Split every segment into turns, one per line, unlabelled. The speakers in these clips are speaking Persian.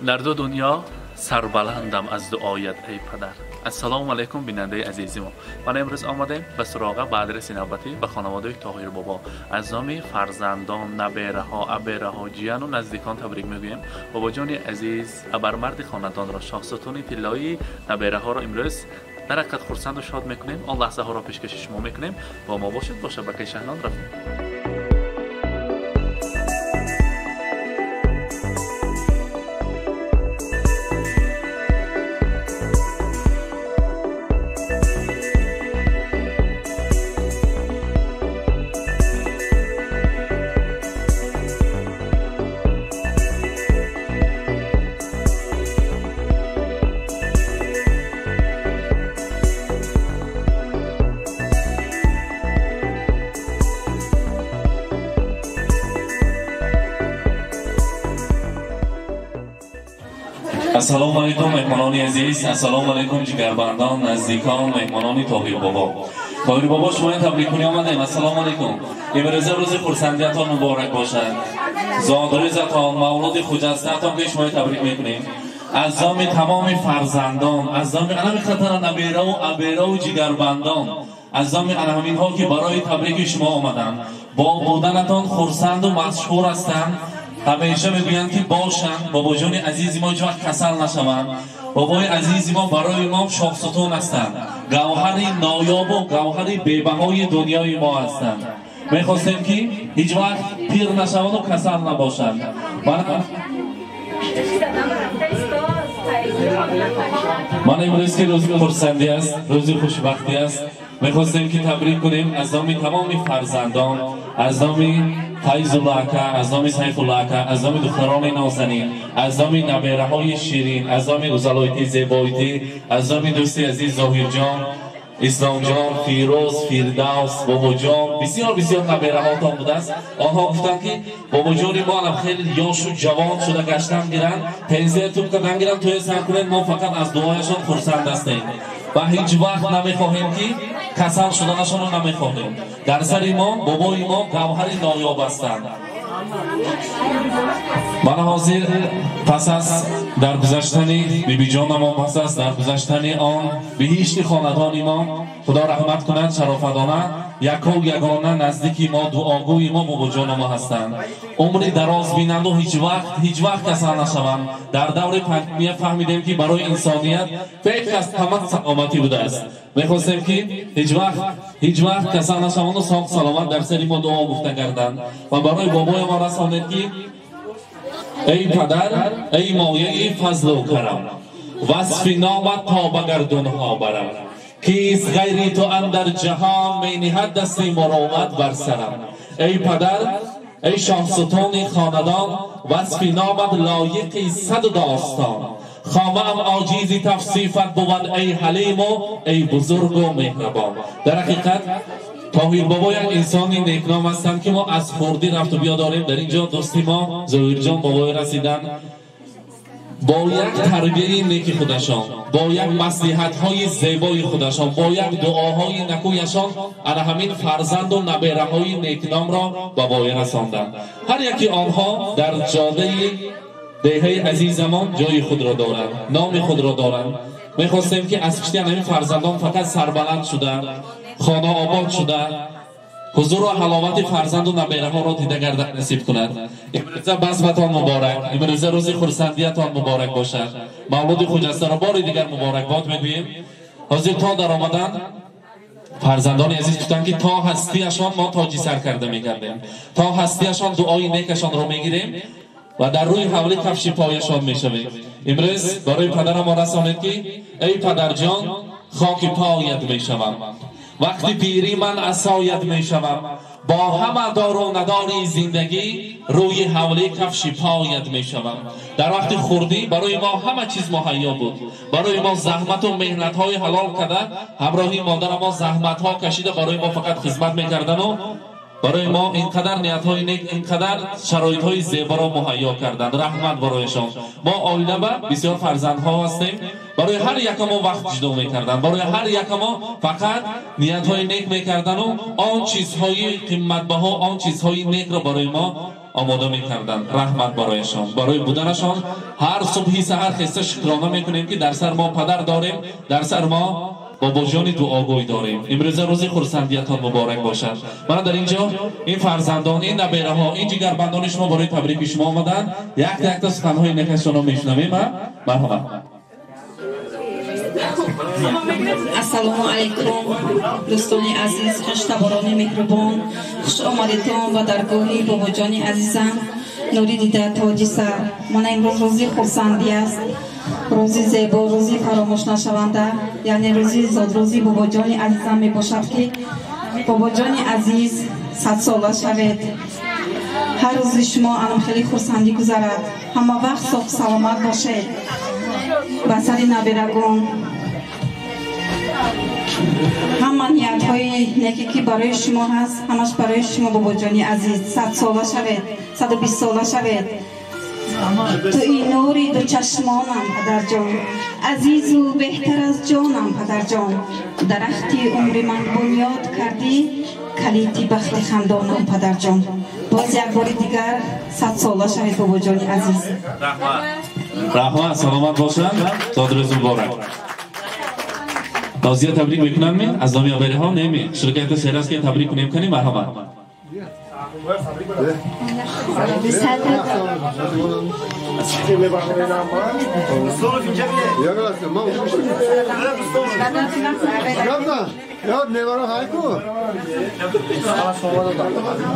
در دو دنیا سربلندم از دعایت ای پدر. السلام علیکم بیننده عزیزی ما. من امروز آمدیم به سراغ بررسی نوبتی به خانواده طاهر بابا. اعضای فرزندان، نبیره ها، ابیره ها، جیان و نزدیکان تبریک میگویم. بابا جان عزیز ابرمرد خاندان را، شاهستان طلایی نبیره ها را امروز در حقیقت خرسند و شاد میکنیم. آن لحظه ها را پیشکش شما میکنیم. با ما باشید. با شبکه شهنان رفتیم.
السلام علیکم مهمانان عزیز، السلام علیکم جگربندان، نزدیکان، مهمانان طاهر بابا. طاهر بابا شما تبریک کنی آمدیم. السلام علیکم. امروز روز خرسندیتان مبارک باشد. زادروزتان، مولود خجستتان که شما تبریک میکنیم. اعضای تمام فرزندان، اعضای علم خطر نبیره و ابیره و جگربندان، اعضای علمین ها که برای تبریک شما آمدند، با بودنتان خرسند و مشهور هستند. همیشه میگویند که باشند. بابا جان عزیز ما هیچ وقت کسل نشوند. بابای عزیز ما برای ما شاهستان هستند، گوهر نایاب و گوهر بی‌بهای دنیای ما هستند. میخواستیم که هیچ وقت پیر نشوند و کسل نباشند. من امروز که روز خرسندی است، روز خوشبختی است، میخواستیم که تبریک کنیم از نام تمام فرزندان، از نام فیض الله اکا، از نام سیف الله اکا، از نام دختران نازنین، از نام نبیره های شیرین، از نام غزلایتی زیبایتی، از نام دوستی عزیز ظاهر جان، اسلام جان، فیروز، فیردوس، بابا جان، بسیار بسیار نبیره ها تان بوده است. آنها گفتند که بابا جان ما الان خیلی یاش و جوان شده گشتن گیرن، پنزه توپ کردن گیرن، توی سر کنن، ما فقط از دعایشان خرسند هستیم و هیچ وقت نمیخواهیم که کسل شدنشان رو نمیخواهیم. در سر ما بابای ما گوهر نایاب هستند. من حاضر پس از درگذشتن بیبی جان ما، پس از درگذشتن آن بهشت خاندان ما، خدا رحمت کند شرافتانه یک و یگانه نزدیکی ما، دعاگوی ما بابا جان ما هستند. عمری دراز بینند و هیچ وقت کسل نشوند. در دور پنجمیه فهمیدیم که برای انسانیت فکر از همه سلامتی بوده است. میخواستیم که هیچ وقت کسل نشوند و ساق سلامت در سر ما دعا گفته گردند و برای بابای ما رسانید که ای پدر، ای مایه فضل و کرم، وصف نامت تا به گردونها برم، کیست غیری تو اندر جهان، می نهد دست مروت بر سرم. ای پدر، ای شاهستان خاندان، وصف نامت لایق صد داستان، خامه ام عاجزی توصیفت بود ای حلیم و ای بزرگ و مهربان. در حقیقت طاهر بابا یک انسانی نیکنام هستند که ما از خوردی رفت و بیا داریم. در اینجا دوستی ما ظاهر جان بابای رسیدن با یک تربیه نیک خودشان، با یک مصلحت های زیبای خودشان، با یک دعاهای نکویشان از همین فرزند و نبیره های نیکنام را به بابای رساندند. هر یکی آنها در جاده دهه عزیزمان جای خود را دارند، نام خود را دارند. میخواستیم که از کشتی همین فرزندان فقط سربلند شده، خانه آباد شده، حضور و حلاوت فرزند و نبیره ها را دیده گردد نصیب کند. امروز بزمتان مبارک، امروز روز خرسندیتان مبارک باشد. مولود خجسته را بار دیگر مبارکباد میگوییم. حاضر تا در آمدن فرزندان عزیز گفتند که تا هستیشان ما تاجی سر کرده میکردیم، تا هستیشان دعای نیکشان را میگیریم و در روی حوله کفش پایشان میشویم. امروز برای پدر ما رسانید که ای پدر جان، خاک پایت میشوم، وقتی پیری من عصایت میشوم، با همه دار و نداری زندگی روی حوله کفش پایت میشوم. در وقت خوردی برای ما همه چیز مهیا بود، برای ما زحمت و مهنت های حلال کرده، همراهی مادر ما زحمت ها کشیده، برای ما فقط خدمت میکردن و برای ما اینقدر نیت های نیک، اینقدر شرایط های زیبا را مهیا کردند. رحمت برایشان. ما آینده بسیار فرزندها هستیم، برای هر یک ما وقت جدا میکردن، برای هر یک ما فقط نیت های نیک میکردن و آن چیزهای قیمت بها، آن چیزهای نیک را برای ما آماده می‌کردند. رحمت برایشان، برای بودنشان هر صبحی سحر خسته شکرانه می‌کنیم که در سر ما پدر داریم، در سر ما بابا جان دعاگوی داریم. امروز روز خرسندیتان مبارک باشد. من در اینجا این فرزندان، این نبیره ها، این جگربندان شما برای تبریک شما آمدن. یک تا سخن‌های نکشون رو میشنویم. مرحبا.
Assalomu alaykum do'stoni aziz, xushtaboroni mehribon, xush omadedon va dargohi bobojoni azizam Nuri dida toji sar. Mana imroz rozi xursandi ast, rozi zebo, rozi faromosh nashavanda, ya'ni rozi zodrozi bobojoni azizam mebошад ki bobojoni aziz 100 sola shaved. Har rozi shuma anam kheli xursandi guzarad. Hamma vaqt sog' salomat boshed. Ba sari nabiragон همه نیت های نیکی که برای شما هست همش برای شما باباجانی عزیز 100 ساله شوید 120 ساله شوید تو این نوری دو چشمانم پدر جان عزیز و بهتر از جانم پدر جان درختی عمر من بنیاد کردی کلیدی بخت خندانم پدر جان باز یک بار دیگر 100 ساله شوید باباجانی عزیز
رحمت سلامت باشن دادرز مبارک نازیه تبریک میکنن می از نامی آبری ها نمی شرکت سهر است که تبریک کنیم کنیم مرحبا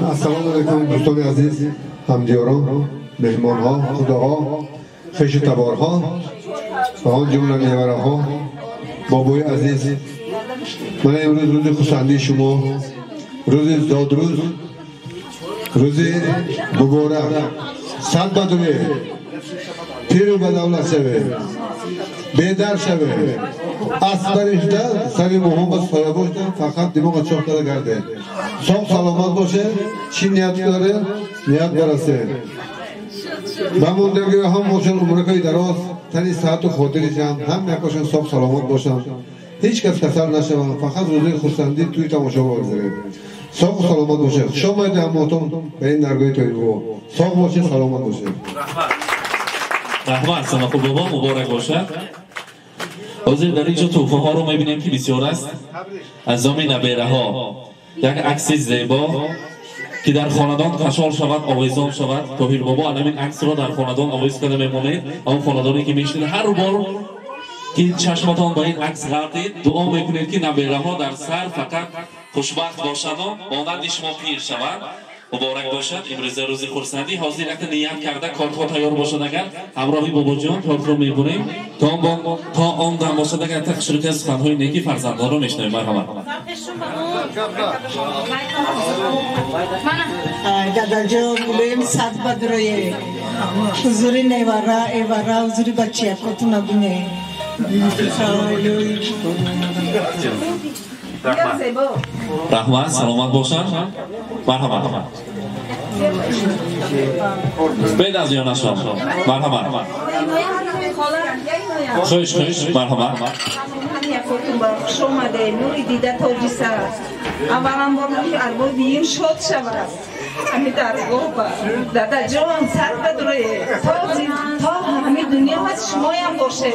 السلام علیکم دوستان عزیز همدیاران مهمان ها خداها خوش تبارها و آن جمله نیوره ها بابای عزیز من امروز روز خرسندی شما روز زادروز روز مبارک 100 بدوی پیر و بدولت شوه بیدار شوه اصبرشده سری محمد سایه باشده فقط دماغ چاق داره گرده ساق سلامت باشه چی نیت داره نیت برسه بموندگی هم باشن عمرکای دراز تنی ساعت و خاطرش هم نکاشن ساق سلامت باشن هیچ کس کسل نشون فقط روزی خرسندی توی تماشا بگذاره ساق سلامت باشه خوش آمدید همتون به این درگاه تویلو ساق باشه سلامت باشه
رحمت سلام خوب بابا مبارک باشد حاضر در اینجا توفه ها رو میبینیم که بسیار است از نام نبیره ها یک عکس زیبا که در خاندان خشال شود آویزان شود طاهر بابا علم عکس را در خاندان آویز کرده میمونید اون خاندانی که میشنید هر بار که چشمتان با این عکس غلطید دعا میکنید که نبیره ها در سر فقط خوشبخت باشند و مانند شما پیر شوند مبارک باشد امروز روز خرسندی حاضر یک نیت کرده کارت ها تیار باشد اگر همراهی بابا جان کارت رو میبریم تا آن دم باشد اگر تک شرکت سخنهای نیکی فرزندان رو میشنویم مرحبا
دادا جان بولیم 100 بدروی حضوری نیوارا ایوارا حضوری بچه کتو نبینه
رحمت سلامت باشن مرحبا بید از یا نشان مرحبا خوش مرحبا
خوش اومده نوری دیده تاجی سر اولا با نوری اربای بیم شد شود همی درگاه با دادا جان سر بدروی تا همی دنیا هست شمایم باشه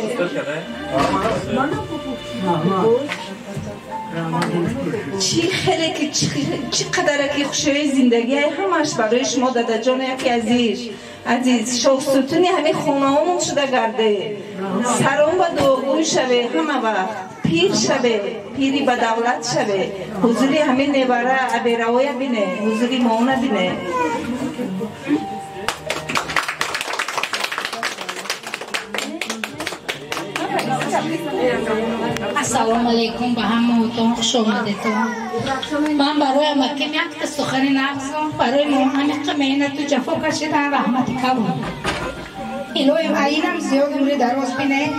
چی خیلی که چی قدره که خوشوی زندگی همش برای شما دادا جان یکی عزیز شاه ستونی همه خونه همون شده گرده سران با دوگوی شوه همه وقت پیر شوه پیری با دولت شوه حضوری همه نبره عبیروی بینه حضوری ماونه بینه
السلام علیکم به همتون خوش اومدید. من برای مکه یک سخن نفسم برای همین قمینت و جفا کشیدن رحمتی کبود الهی اینم زیاد عمری دراز بینه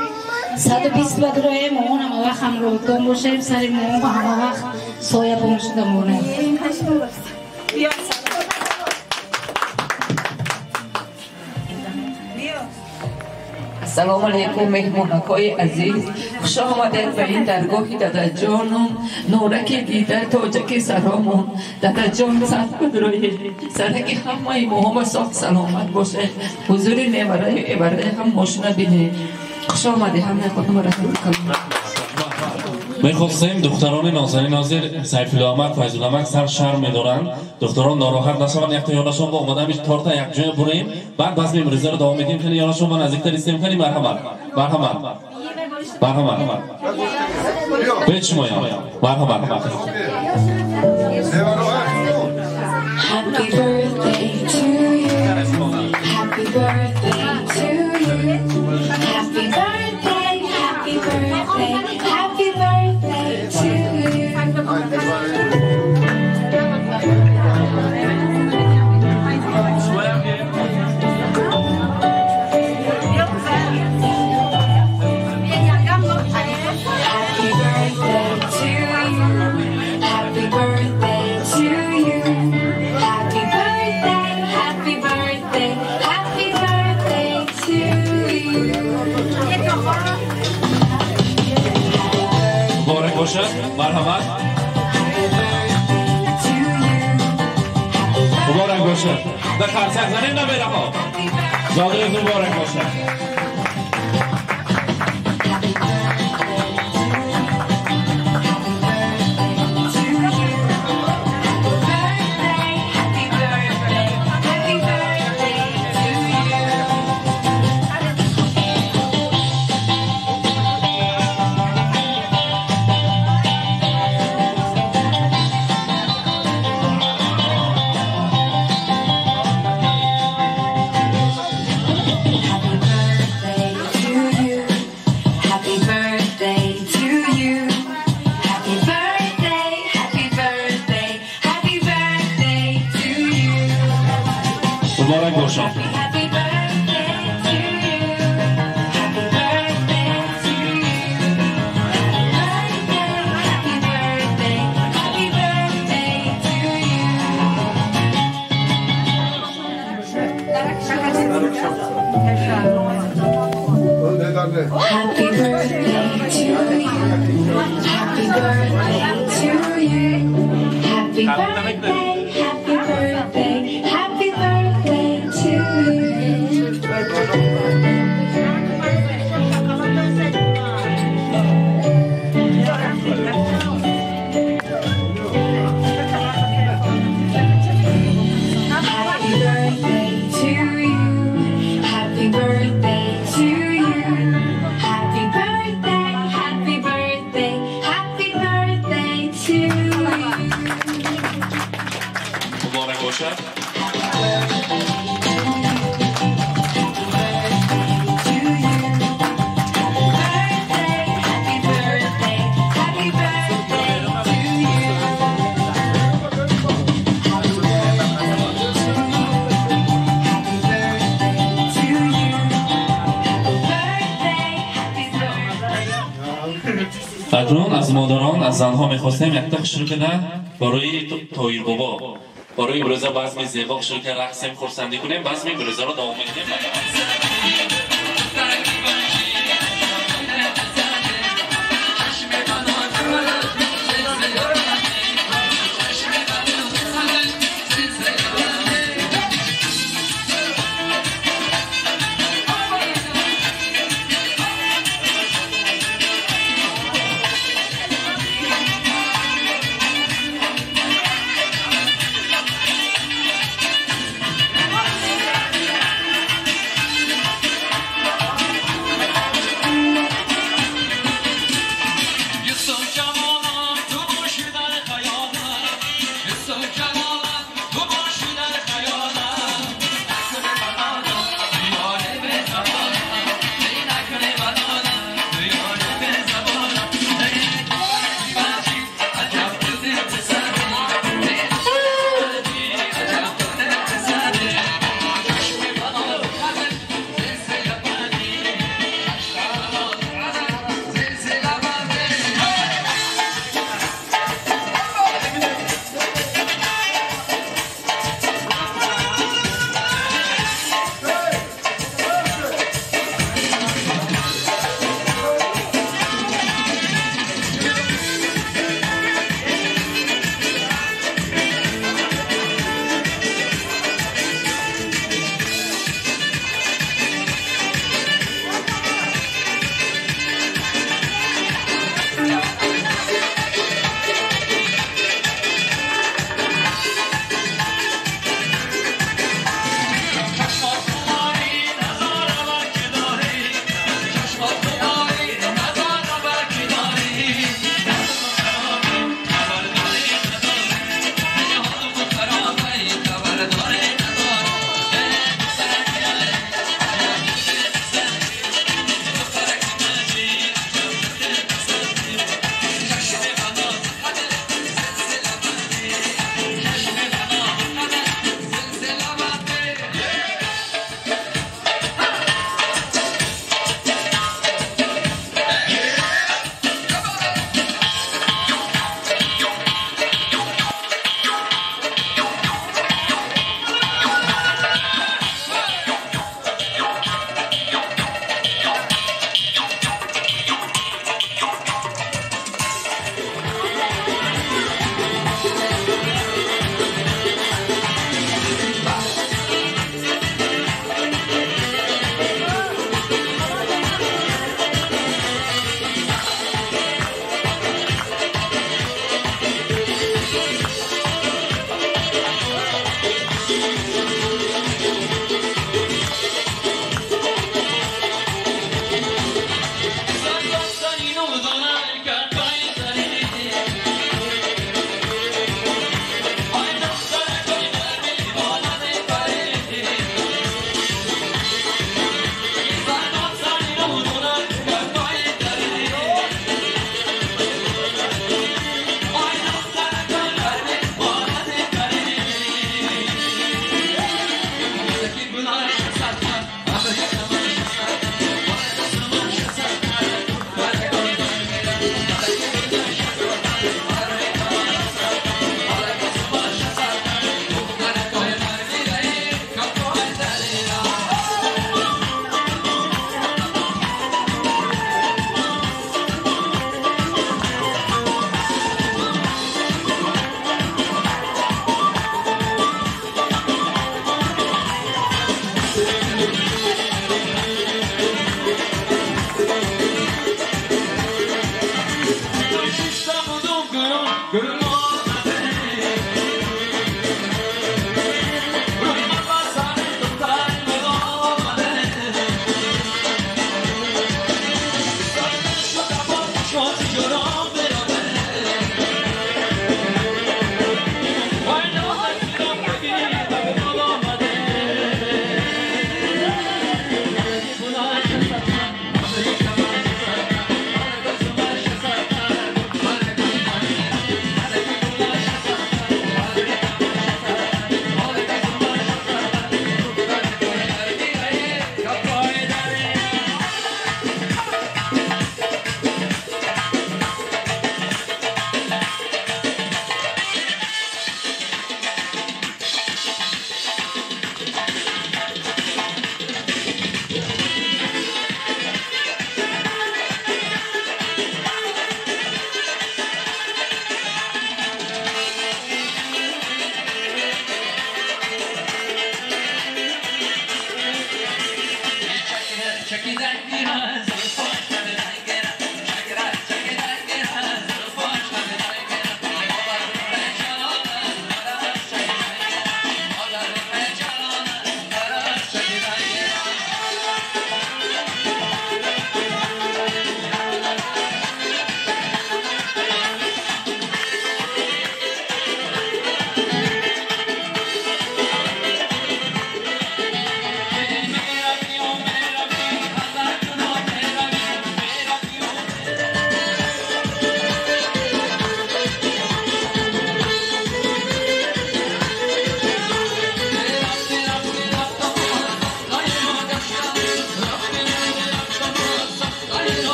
120 بدروی مامون همه وقت هم رو دون باشه سر مامون با همه وقت سایه بمشده مونه
السلام علیکم مهمانکای عزیز، خوش آمدید به این درگاه دادا جانم. نورک دیده تاجک سرامون دادا جان سخت بدروی سرک همه مهم سخت سلامت باشه. حضور نمره ابرده هم ماشنا بینه. خوش آمده همه خودم را کنم.
میخواستیم دختران نازنین ناظر سیفالله احمد فیض‌الله احمد سر شرم میدارن، دختران ناراحت نشون. یک تا یارشون با اومدن میش تارت یک جای بریم، بعد بس میمریزه رو دوام میدیم. خیلی یارشون با نزدیکتر استیم کنیم. مرحمت بیچ مویا مرحمت.
Happy birthday to you. Happy birthday to you. Happy birthday, happy birthday, happy birthday to you.
مبارک باشه. مرحمت. مبارک باشه. در خرسک زنیم نمیره ها. زادرت مبارک باشه. مبارک باشه.
Happy birthday to you. Happy birthday to you. Happy birthday, happy birthday, happy birthday to you. Happy birthday to you. Happy birthday to you. Happy birthday, happy birthday, happy birthday to you.
مبارک باشه. اکنون از مادران از زنها میخواستیم یک تخت شروع کنه برای طاهر بابا، برای بروزه بزم زیبا شروع کنه رقصیم خورسندی کنیم. بزم بروزه رو دوام میدیم.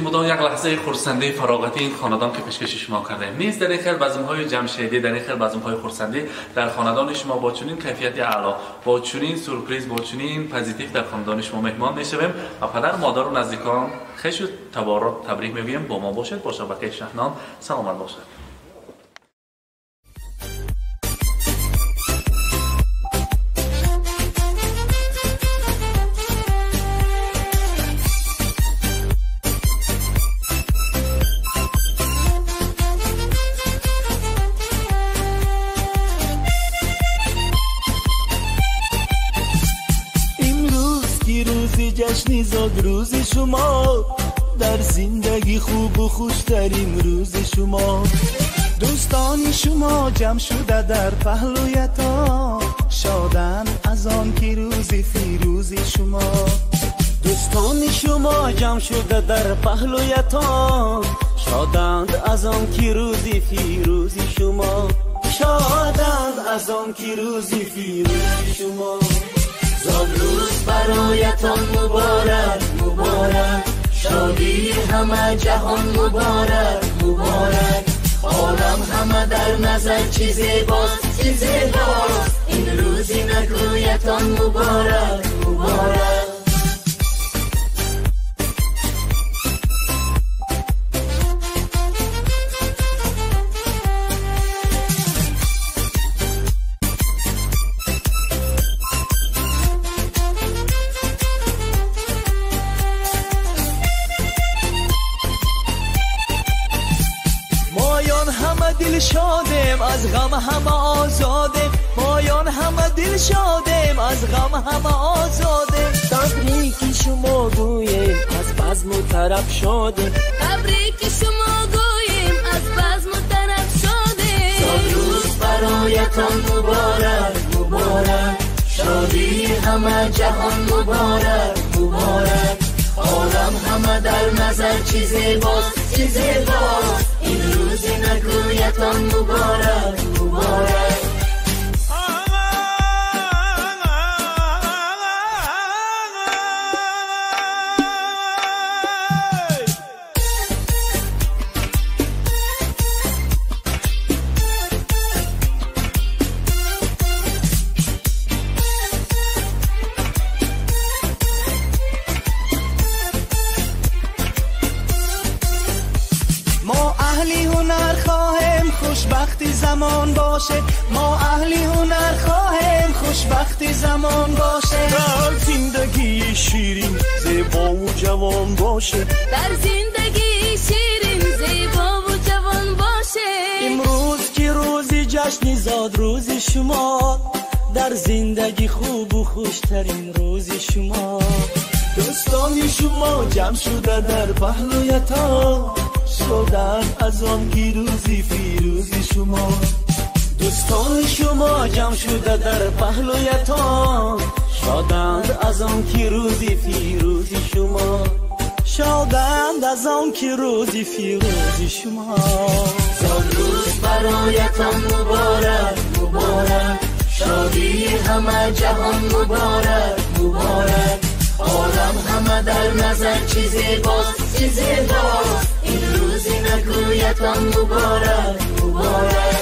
مدام یک لحظه خرسندی فراغتی این خاندان که پیشکش شما کردیم نیست. در این خیلی بزم‌های جمشیدی، در این خیلی بزم‌های خرسندی در خاندان شما با چنین کیفیت اعلی، با چنین سورپرایز، با چنین پوزیتیو در خاندان شما مهمان میشویم و پدر مادر و نزدیکان خوش و تبریک میگویم. با ما باشید، با شبکه شهنام سلامت باشید.
جشنی زاد روز شما، در زندگی خوب و خوشترین روز شما. دوستان شما جمع شده در پهلویتان، شادن از آن که روز فیروز شما. دوستان شما جمع شده در پهلویتان، شادند از آن که روز فیروز شما. شادند از آن که روز فیروز شما. زادروز برایتان مبارک مبارک، شادی همه جهان مبارک مبارک. عالم همه در نظر چه زیباست چه زیباست، این روزی نگویتان مبارک مبارک. دل شادیم از غم همه آزادیم، مایان همه دل شادیم از غم همه آزادیم. تبریک شما گوییم از بزم و طرب شادیم،
تبریک شما گوییم از بزم و طرب شادیم.
زادروز برایتان مبارک مبارک، شادی همه جهان مبارک مبارک. عالم همه در نظر چه زیباست چه زیباست، این روزی نگویتان مبارک مبارک. خوشبختی زمان باشه، ما اهلی هنر خواهیم خوشبختی زمان باشه. در زندگی شیرین زیبا و جوان باشه،
در زندگی شیرین زیبا و جوان باشه.
امروز که روزی جشنی زاد روز شما، در زندگی خوب و خوشترین روز شما. دوستان شما جمع شده در پهلویتان، شادن از آن که روزی فیروز شما. دوستان شما جمع شده در پهلویتان، شادند از آن که روزی فیروز شما. شادند از آن که روزی فیروز شما. زادروز برایتان مبارک مبارک، شادی همه جهان مبارک مبارک. عالم همه در نظر چه زیباست چه زیباست، این روزی نگویتان مبارک مبارک.